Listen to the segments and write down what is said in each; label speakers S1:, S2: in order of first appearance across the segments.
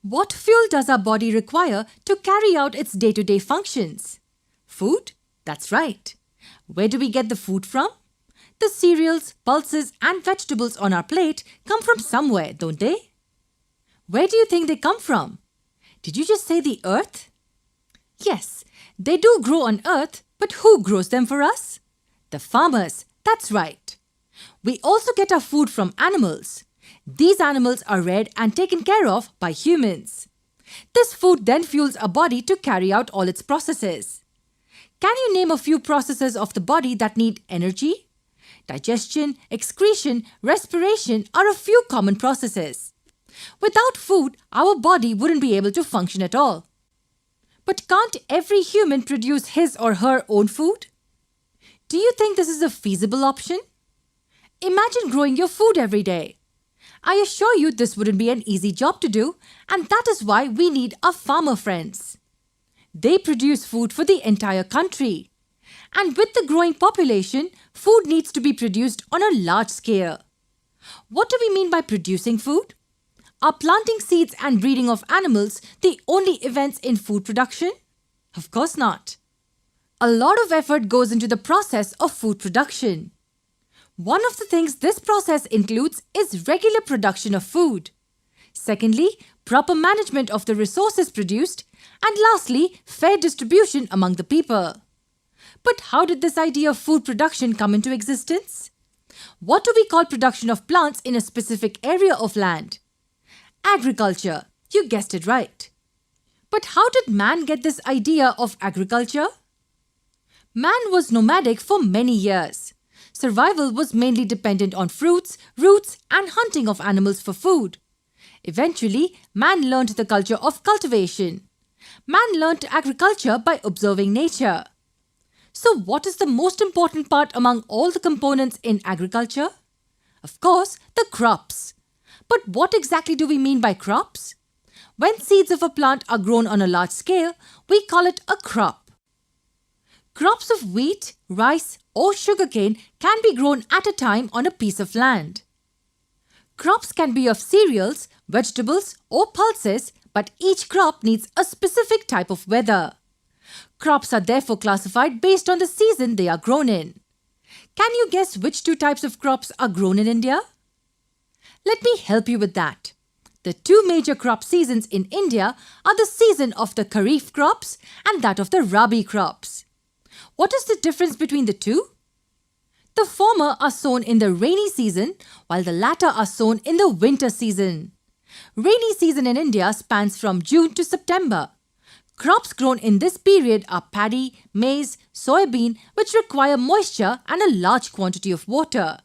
S1: What fuel does our body require to carry out its day-to-day functions? Food? That's right. Where do we get the food from? The cereals, pulses and vegetables on our plate come from somewhere, don't they? Where do you think they come from? Did you just say the earth? Yes, they do grow on earth, but who grows them for us? The farmers, that's right. We also get our food from animals. These animals are reared and taken care of by humans. This food then fuels our body to carry out all its processes. Can you name a few processes of the body that need energy? Digestion, excretion, respiration are a few common processes. Without food, our body wouldn't be able to function at all. But can't every human produce his or her own food? Do you think this is a feasible option? Imagine growing your food every day. I assure you this wouldn't be an easy job to do, and that is why we need our farmer friends. They produce food for the entire country. And with the growing population, food needs to be produced on a large scale. What do we mean by producing food? Are planting seeds and breeding of animals the only events in food production? Of course not. A lot of effort goes into the process of food production. One of the things this process includes is regular production of food. Secondly, proper management of the resources produced. And lastly, fair distribution among the people. But how did this idea of food production come into existence? What do we call production of plants in a specific area of land? Agriculture. You guessed it right. But how did man get this idea of agriculture? Man was nomadic for many years. Survival was mainly dependent on fruits, roots, and hunting of animals for food. Eventually, man learned the culture of cultivation. Man learned agriculture by observing nature. So what is the most important part among all the components in agriculture? Of course, the crops. But what exactly do we mean by crops? When seeds of a plant are grown on a large scale, we call it a crop. Crops of wheat, rice, or sugarcane can be grown at a time on a piece of land. Crops can be of cereals, vegetables, or pulses, but each crop needs a specific type of weather. Crops are therefore classified based on the season they are grown in. Can you guess which two types of crops are grown in India? Let me help you with that. The two major crop seasons in India are the season of the Kharif crops and that of the Rabi crops. What is the difference between the two? The former are sown in the rainy season, while the latter are sown in the winter season. Rainy season in India spans from June to September. Crops grown in this period are paddy, maize, soybean, which require moisture and a large quantity of water.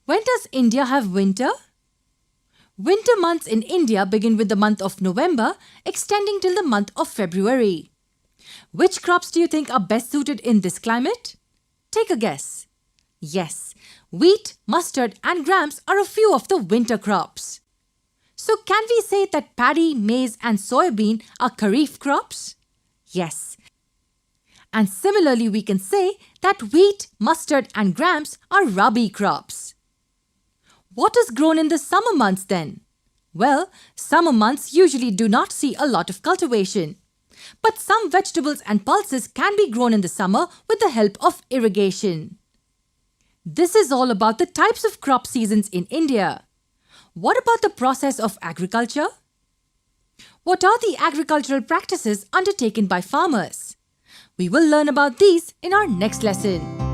S1: When does India have winter? Winter months in India begin with the month of November, extending till the month of February. Which crops do you think are best suited in this climate? Take a guess. Yes, wheat, mustard and grams are a few of the winter crops. So can we say that paddy, maize and soybean are Kharif crops? Yes. And similarly we can say that wheat, mustard and grams are Rabi crops. What is grown in the summer months then? Well, summer months usually do not see a lot of cultivation. But some vegetables and pulses can be grown in the summer with the help of irrigation. This is all about the types of crop seasons in India. What about the process of agriculture? What are the agricultural practices undertaken by farmers? We will learn about these in our next lesson.